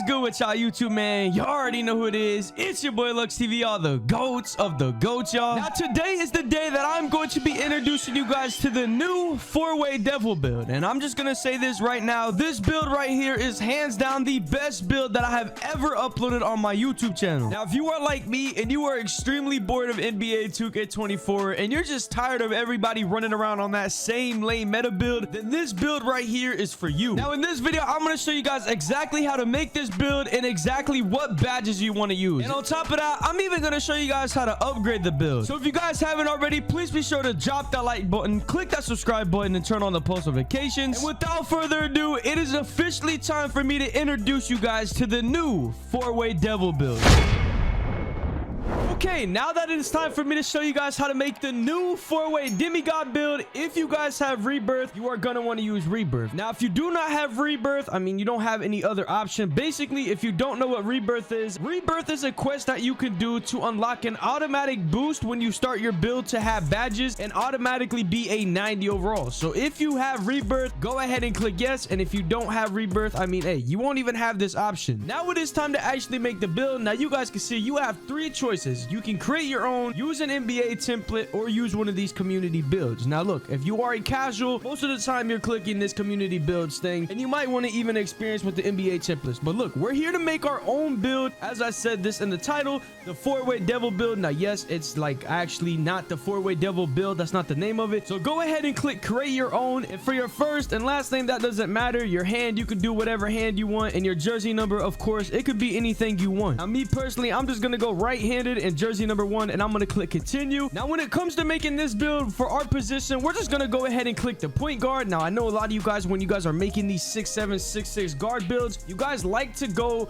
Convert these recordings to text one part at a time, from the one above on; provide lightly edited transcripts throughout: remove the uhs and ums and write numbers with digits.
good with y'all YouTube, man? You already know who it is. It's your boy LxckTV, all the goats of the goats, y'all. Now today is the day that I'm going to be introducing you guys to the new 4-way devil build, and I'm just gonna say this right now. This build right here is hands down the best build that I have ever uploaded on my YouTube channel. Now if you are like me and you are extremely bored of NBA 2K24 and you're just tired of everybody running around on that same lame meta build, then this build right here is for you. Now in this video I'm going to show you guys exactly how to make this build and exactly what badges you want to use. And on top of that, I'm even going to show you guys how to upgrade the build. So if you guys haven't already, please be sure to drop that like button, click that subscribe button, and turn on the post notifications. And without further ado, it is officially time for me to introduce you guys to the new 4-way devil build. Okay, now that it is time for me to show you guys how to make the new 4-way demigod build. If you guys have rebirth, you are going to want to use rebirth. Now, if you do not have rebirth, I mean, you don't have any other option. Basically, if you don't know what rebirth is a quest that you can do to unlock an automatic boost when you start your build to have badges and automatically be a 90 overall. So if you have rebirth, go ahead and click yes. And if you don't have rebirth, I mean, hey, you won't even have this option. Now it is time to actually make the build. Now you guys can see you have 3 choices. You can create your own, use an NBA template, or use one of these community builds. Now look, if you are a casual, most of the time you're clicking this community builds thing, and you might want to even experience with the NBA templates. But look, we're here to make our own build. As I said this in the title, the 4-way devil build. Now yes, it's like actually not the 4-way devil build, that's not the name of it. So go ahead and click create your own, and for your first and last name, that doesn't matter. Your hand, you can do whatever hand you want, and your jersey number, of course, it could be anything you want. Now me personally, I'm just gonna go right-handed and jersey number 1, and I'm gonna click continue. Now when it comes to making this build for our position, we're just gonna go ahead and click the point guard. Now I know a lot of you guys, when you guys are making these 6'7", 6'6" guard builds, you guys like to go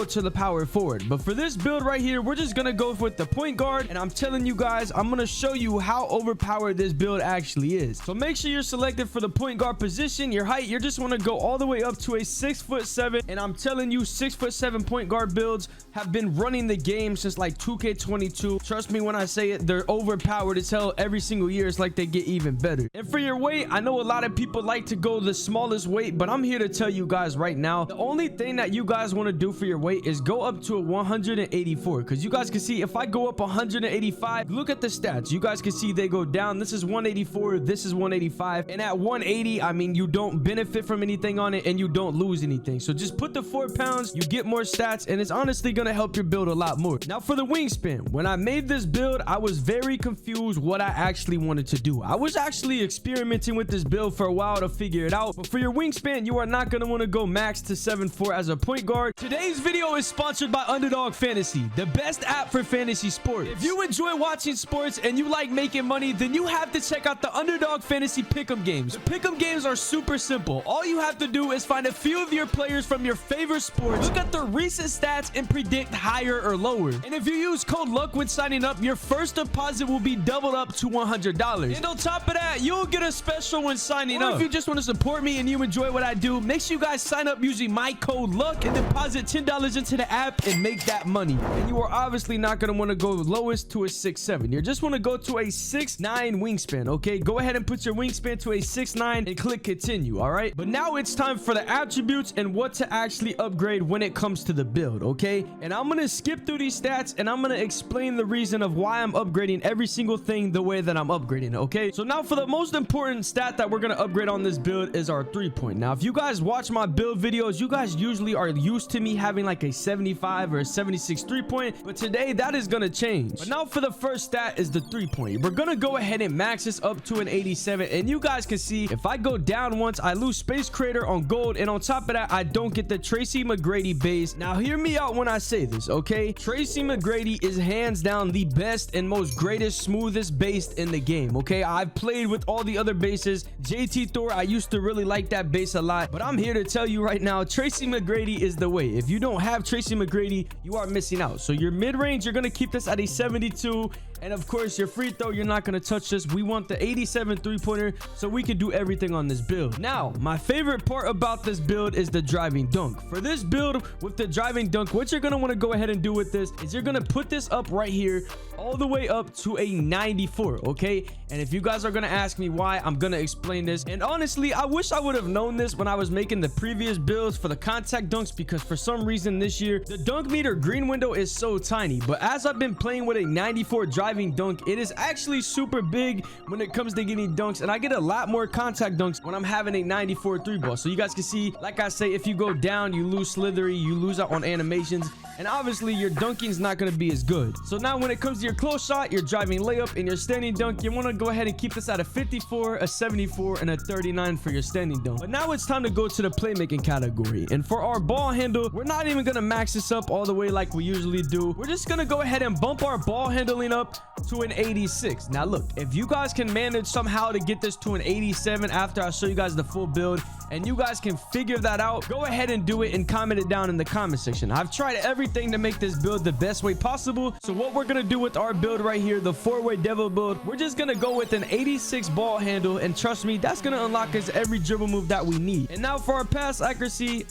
to the power forward, but for this build right here, we're just gonna go with the point guard. And I'm telling you guys, I'm gonna show you how overpowered this build actually is. So make sure you're selected for the point guard position. Your height, you just want to go all the way up to a 6'7", and I'm telling you, 6'7" point guard builds have been running the game since like 2K22. Trust me when I say it, they're overpowered as hell. Every single year it's like they get even better. And for your weight, I know a lot of people like to go the smallest weight, but I'm here to tell you guys right now, the only thing that you guys want to do for your weight is go up to a 184, because you guys can see if I go up 185, look at the stats, you guys can see they go down. This is 184, this is 185, and at 180, I mean, you don't benefit from anything on it and you don't lose anything. So just put the 4 pounds, you get more stats, and it's honestly gonna help your build a lot more. Now for the wingspan, when I made this build, I was very confused what I actually wanted to do. I was actually experimenting with this build for a while to figure it out. But for your wingspan, you are not going to want to go max to 7'4" as a point guard. Today's video is sponsored by Underdog Fantasy, the best app for fantasy sports. If you enjoy watching sports and you like making money, then you have to check out the Underdog Fantasy Pick'em games. The Pick'em games are super simple. All you have to do is find a few of your players from your favorite sports, look at their recent stats, and predict higher or lower. And if you use code LUCK when signing up, your first deposit will be doubled up to $100. And on top of that, you'll get a special when signing up. If you just want to support me and you enjoy what I do, make sure you guys sign up using my code LUCK and deposit $10 into the app and make that money. And you are obviously not going to want to go lowest to a 6'7". You just want to go to a 6'9" wingspan, okay? Go ahead and put your wingspan to a 6'9" and click continue, all right? But now it's time for the attributes and what to actually upgrade when it comes to the build, okay? And I'm going to skip through these stats and I'm going to explain the reason of why I'm upgrading every single thing the way that I'm upgrading it, okay? So now for the most important stat that we're going to upgrade on this build is our 3-point. Now if you guys watch my build videos, you guys usually are used to me having like a 75 or a 76 3-point, but today that is going to change. But now for the first stat is the 3-point. We're going to go ahead and max this up to an 87, and you guys can see if I go down once, I lose Space Creator on gold, and on top of that, I don't get the Tracy McGrady base. Now hear me out when I say this, okay? Tracy McGrady is hands down the best and most greatest, smoothest base in the game, okay? I've played with all the other bases. JT Thor, I used to really like that base a lot, but I'm here to tell you right now, Tracy McGrady is the way. If you don't have Tracy McGrady, you are missing out. So your mid-range, you're going to keep this at a 72, And of course, your free throw, you're not going to touch this. We want the 87 three-pointer so we can do everything on this build. Now, my favorite part about this build is the driving dunk. For this build with the driving dunk, what you're going to want to go ahead and do with this is you're going to put this up right here all the way up to a 94, okay? And if you guys are going to ask me why, I'm going to explain this. And honestly, I wish I would have known this when I was making the previous builds for the contact dunks, because for some reason this year, the dunk meter green window is so tiny. But as I've been playing with a 94 driving dunk, it is actually super big when it comes to getting dunks, and I get a lot more contact dunks when I'm having a 94 three ball. So you guys can see, like I say, if you go down, you lose slithery, you lose out on animations, and obviously your dunking is not going to be as good. So now when it comes to your close shot, your driving layup, and your standing dunk, you want to go ahead and keep this at a 54, a 74, and a 39 for your standing dunk. But now it's time to go to the playmaking category. And for our ball handle, we're not even going to max this up all the way like we usually do. We're just going to go ahead and bump our ball handling up to an 86. Now look, if you guys can manage somehow to get this to an 87 after I show you guys the full build, and you guys can figure that out, go ahead and do it and comment it down in the comment section. I've tried everything to make this build the best way possible. So what we're gonna do with our build right here, the 4-way devil build, we're just gonna go with an 86 ball handle, and trust me, that's gonna unlock us every dribble move that we need. And now for our pass accuracy,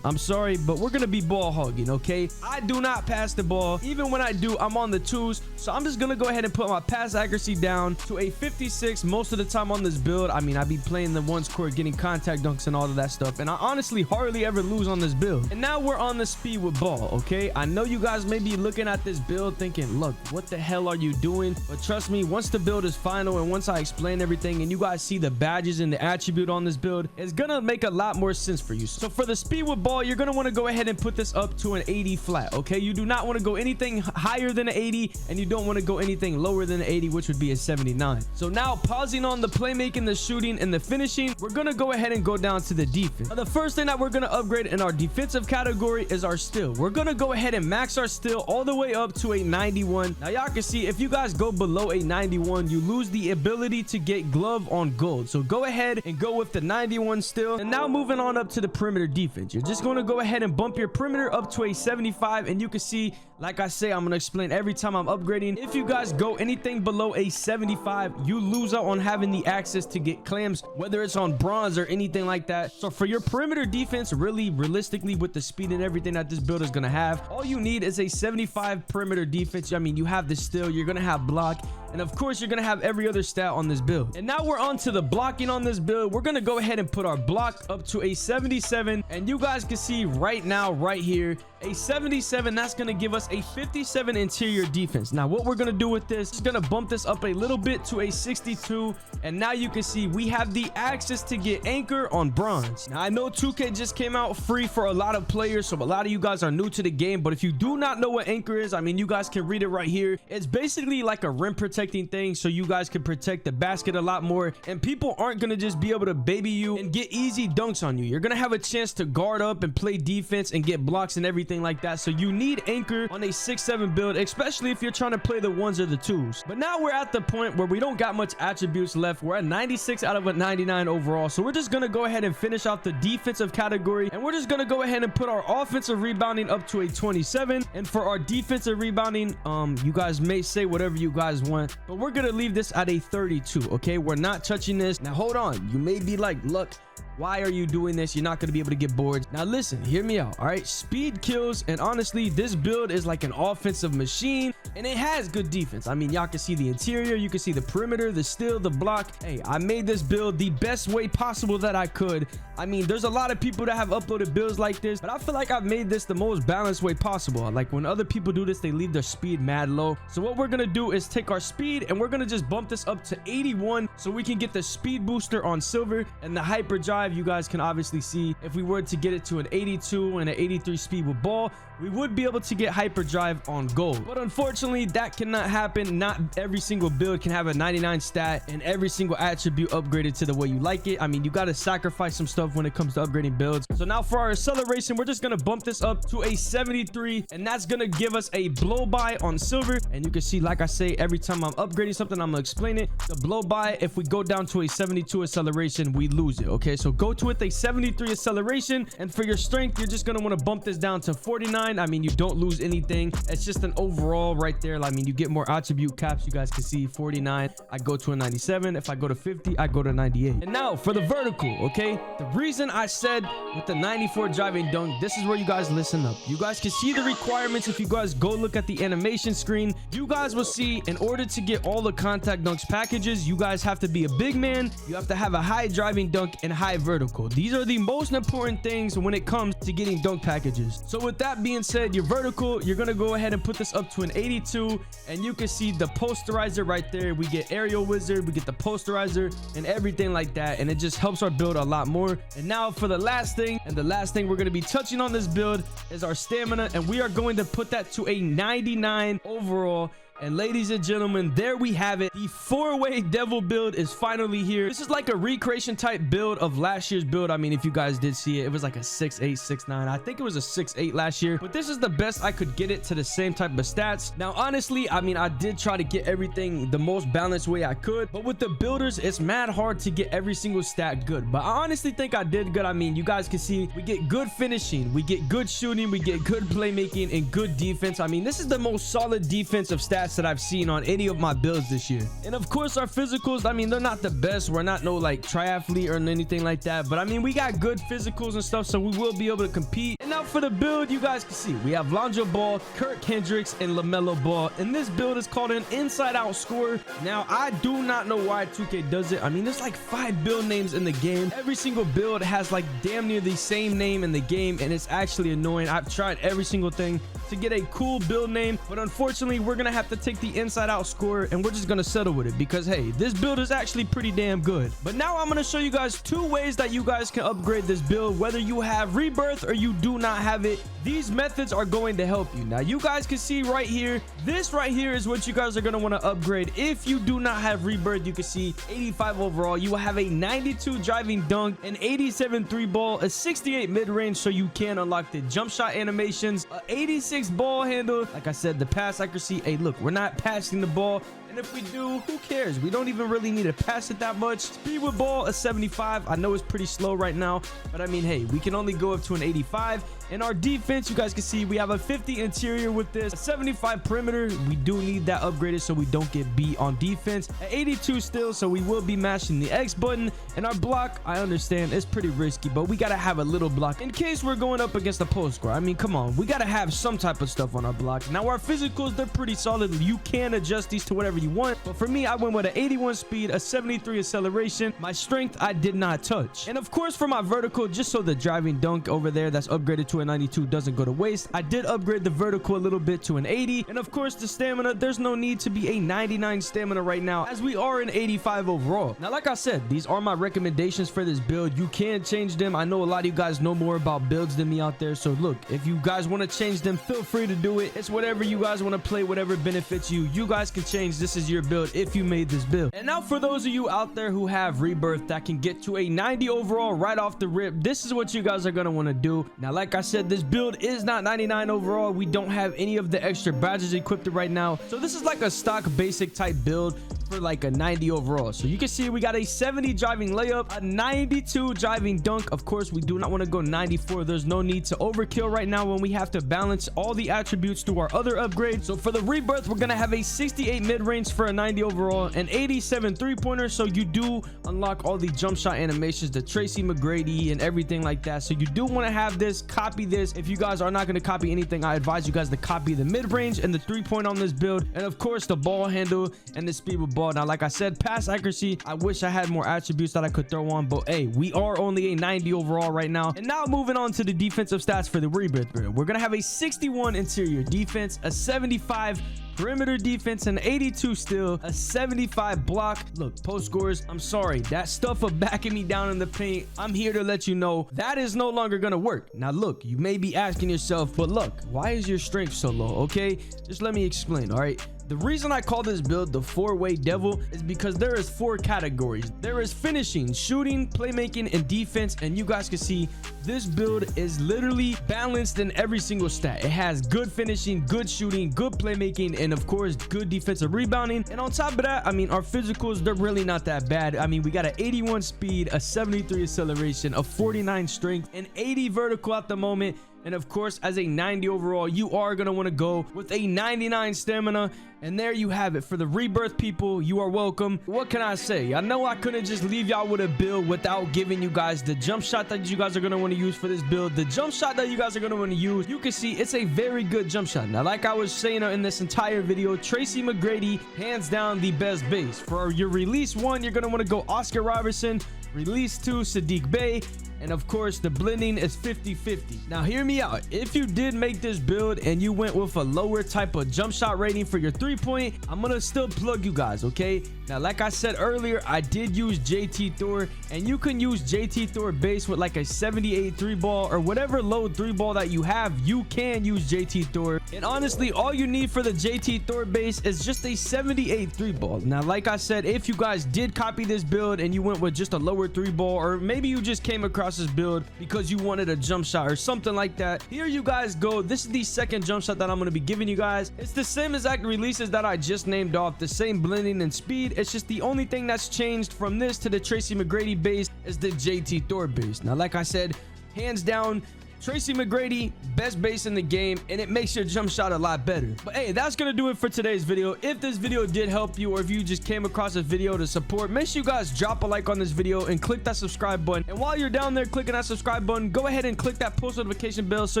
I'm sorry, but we're gonna be ball hogging, okay? I do not pass the ball. Even when I do, I'm on the twos. So I'm just gonna go ahead and put my pass accuracy down to a 56 most of the time on this build. I mean, I be playing the ones court, getting contact dunks and all of that stuff, and I honestly hardly ever lose on this build. And now we're on the speed with ball, okay? I know you guys may be looking at this build thinking, look, what the hell are you doing? But trust me, once the build is final and once I explain everything and you guys see the badges and the attribute on this build, it's gonna make a lot more sense for you. So for the speed with ball, you're gonna want to go ahead and put this up to an 80 flat, okay? You do not want to go anything higher than an 80, and you don't want to go anything lower than an 80, which would be a 79. So now, pausing on the playmaking, the shooting, and the finishing, we're gonna go ahead and go down to the defense. Now, the first thing that we're gonna upgrade in our defensive category is our steal. We're gonna go ahead and max our steal all the way up to a 91. Now y'all can see, if you guys go below a 91, you lose the ability to get glove on gold. So go ahead and go with the 91 still. And now moving on up to the perimeter defense, you're just going to go ahead and bump your perimeter up to a 75. And you can see, like I say, I'm going to explain every time I'm upgrading. If you guys go anything below a 75, you lose out on having the access to get clams, whether it's on bronze or anything like that. So for your perimeter defense, really realistically, with the speed and everything that this build is going to have, all you need is a 75 perimeter defense. I mean, you have the steal, you're going to have block, and of course, you're going to have every other stat on this build. And now we're on to the blocking on this build. We're going to go ahead and put our block up to a 77. And you guys can see right now, right here, a 77, that's going to give us a 57 interior defense. Now, what we're going to do with this is going to bump this up a little bit to a 62. And now you can see we have the access to get anchor on bronze. Now, I know 2K just came out free for a lot of players, so a lot of you guys are new to the game. But if you do not know what anchor is, I mean, you guys can read it right here. It's basically like a rim protecting thing, so you guys can protect the basket a lot more, and people aren't going to just be able to baby you and get easy dunks on you. You're going to have a chance to guard up and play defense and get blocks and everything like that. So you need anchor on a 6-7 build, especially if you're trying to play the ones or the twos. But now we're at the point where we don't got much attributes left. We're at 96 out of a 99 overall, so we're just going to go ahead and finish off the defensive category, and we're just going to go ahead and put our offensive rebounding up to a 27. And for our defensive rebounding, you guys may say whatever you guys want, but we're gonna leave this at a 32. Okay, we're not touching this. Now hold on, you may be like, look, why are you doing this? You're not going to be able to get boards. Now listen, hear me out. All right, speed kills, and honestly, this build is like an offensive machine, and it has good defense. I mean, y'all can see the interior, you can see the perimeter, the steal, the block. Hey, I made this build the best way possible that I could. I mean, there's a lot of people that have uploaded builds like this, but I feel like I've made this the most balanced way possible. Like when other people do this, they leave their speed mad low. So what we're gonna do is take our speed, and we're gonna just bump this up to 81 so we can get the speed booster on silver, and the hyperdrive, you guys can obviously see, if we were to get it to an 82 and an 83 speed with ball, we would be able to get hyperdrive on gold. But unfortunately, that cannot happen. Not every single build can have a 99 stat and every single attribute upgraded to the way you like it. I mean, you got to sacrifice some stuff when it comes to upgrading builds. So now for our acceleration, we're just going to bump this up to a 73, and that's going to give us a blow by on silver. And you can see, like I say, every time I'm upgrading something, I'm going to explain it. The blow by, if we go down to a 72 acceleration, we lose it. Okay, so So go to with a 73 acceleration, and for your strength, you're just gonna want to bump this down to 49. I mean, you don't lose anything. It's just an overall right there. I mean, you get more attribute caps. You guys can see 49. I go to a 97. If I go to 50, I go to 98. And now for the vertical, okay? The reason I said with the 94 driving dunk, this is where you guys listen up. You guys can see the requirements. If you guys go look at the animation screen, you guys will see in order to get all the contact dunks packages, you guys have to be a big man. You have to have a high driving dunk and high vertical. These are the most important things when it comes to getting dunk packages. So with that being said, your vertical, you're gonna go ahead and put this up to an 82, and you can see the posterizer right there. We get aerial wizard, we get the posterizer and everything like that, and it just helps our build a lot more. And now for the last thing, and the last thing we're going to be touching on this build is our stamina, and we are going to put that to a 99 overall. And ladies and gentlemen, there we have it. The 4-way devil build is finally here. This is like a recreation type build of last year's build. I mean, if you guys did see it, it was like a 6'8", 6'9". I think it was a 6'8" last year, but this is the best I could get it to the same type of stats. Now, honestly, I mean, I did try to get everything the most balanced way I could, but with the builders, it's mad hard to get every single stat good. But I honestly think I did good. I mean, you guys can see we get good finishing, we get good shooting, we get good playmaking, and good defense. I mean, this is the most solid defensive stats that I've seen on any of my builds this year. And of course, our physicals, I mean, they're not the best. We're not no like triathlete or anything like that, but I mean, we got good physicals and stuff, so we will be able to compete. And now for the build, you guys can see we have Lonzo Ball, Kirk Hendricks, and LaMelo Ball, and this build is called an inside out scorer. Now, I do not know why 2K does it. I mean, there's like 5 build names in the game. Every single build has like damn near the same name in the game, and it's actually annoying. I've tried every single thing to get a cool build name, but unfortunately, we're gonna have to take the inside out scorer, and we're just gonna settle with it because hey, this build is actually pretty damn good. But now I'm gonna show you guys 2 ways that you guys can upgrade this build, whether you have rebirth or you do not have it. These methods are going to help you. Now, you guys can see right here, this right here is what you guys are gonna want to upgrade. If you do not have rebirth, you can see 85 overall, you will have a 92 driving dunk, an 87 3 ball, a 68 mid-range, so you can unlock the jump shot animations, a 86 ball handle. Like I said, the pass accuracy, hey look, we're not passing the ball, and if we do, who cares? We don't even really need to pass it that much. Speed with ball, a 75. I know it's pretty slow right now, but I mean, hey, we can only go up to an 85. And our defense, you guys can see we have a 50 interior with this, a 75 perimeter. We do need that upgraded so we don't get beat on defense, an 82 still, so we will be mashing the X button. And our block, I understand it's pretty risky, but we gotta have a little block in case we're going up against a post score. I mean, come on, we gotta have some type of stuff on our block. Now, our physicals, they're pretty solid. You can adjust these to whatever you want, but for me, I went with an 81 speed, a 73 acceleration. My strength, I did not touch. And of course, for my vertical, just so the driving dunk over there that's upgraded to a 92 doesn't go to waste, I did upgrade the vertical a little bit to an 80. And of course, the stamina, there's no need to be a 99 stamina right now, as we are an 85 overall. Now, like I said, these are my recommendations for this build. You can change them. I know a lot of you guys know more about builds than me out there, so look, if you guys want to change them, feel free to do it. It's whatever you guys want to play, whatever benefits you. You guys can change. This is your build if you made this build. And now for those of you out there who have rebirth that can get to a 90 overall right off the rip, this is what you guys are going to want to do. Now, like I said, this build is not 99 overall. We don't have any of the extra badges equipped right now, so this is like a stock basic type build for like a 90 overall. So you can see we got a 70 driving layup, a 92 driving dunk. Of course, we do not want to go 94. There's no need to overkill right now when we have to balance all the attributes to our other upgrades. So for the rebirth, we're gonna have a 68 mid-range for a 90 overall, an 87 three-pointer, so you do unlock all the jump shot animations, the Tracy McGrady and everything like that. So you do want to have this, copy this. If you guys are not going to copy anything, I advise you guys to copy the mid-range and the three-point on this build, and of course the ball handle and the speed with ball. Now, like I said, pass accuracy, I wish I had more attributes that I could throw on, but hey, we are only a 90 overall right now. And now moving on to the defensive stats for the rebirth build, we're gonna have a 61 interior defense, a 75 perimeter defense, an 82 still, a 75 block. Look, post scores, I'm sorry, that stuff of backing me down in the paint, I'm here to let you know that is no longer gonna work. Now look, you may be asking yourself, but look, why is your strength so low? Okay, just let me explain. All right, The reason I call this build the 4-way devil is because there is 4 categories. There is finishing, shooting, playmaking, and defense. And you guys can see this build is literally balanced in every single stat. It has good finishing, good shooting, good playmaking, and of course good defensive rebounding. And on top of that, I mean, our physicals, they're really not that bad. I mean, we got an 81 speed, a 73 acceleration, a 49 strength, an 80 vertical at the moment. And of course, as a 90 overall, you are going to want to go with a 99 stamina. And there you have it. For the rebirth people, you are welcome. What can I say? I know I couldn't just leave y'all with a build without giving you guys the jump shot that you guys are going to want to use for this build. The jump shot that you guys are going to want to use, you can see it's a very good jump shot. Now, like I was saying in this entire video, Tracy McGrady, hands down the best base. For your release 1, you're going to want to go Oscar Robertson. Release 2, Sadiq Bey. And of course, the blending is 50-50. Now, hear me out. If you did make this build and you went with a lower type of jump shot rating for your 3-point, I'm going to still plug you guys, okay? Now, like I said earlier, I did use JT Thor, and you can use JT Thor base with like a 78 3-ball or whatever low 3-ball that you have. You can use JT Thor. And honestly, all you need for the JT Thor base is just a 78 3-ball. Now, like I said, if you guys did copy this build and you went with just a lower 3-ball, or maybe you just came across this build because you wanted a jump shot or something like that, here you guys go. This is the second jump shot that I'm going to be giving you guys. It's the same exact releases that I just named off, the same blending and speed. It's just the only thing that's changed from this to the Tracy McGrady base is the JT Thor base. Now, like I said, hands down, Tracy McGrady, best base in the game, and it makes your jump shot a lot better. But hey, that's gonna do it for today's video. If this video did help you, or if you just came across this video to support, make sure you guys drop a like on this video and click that subscribe button. And while you're down there clicking that subscribe button, go ahead and click that post notification bell so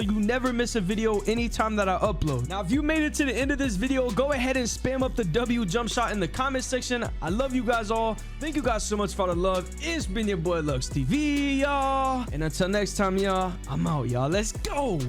you never miss a video anytime that I upload. Now, if you made it to the end of this video, go ahead and spam up the W jump shot in the comment section. I love you guys all. Thank you guys so much for the love. It's been your boy LxckTV, y'all, and until next time, y'all, I'm out, y'all. Let's go.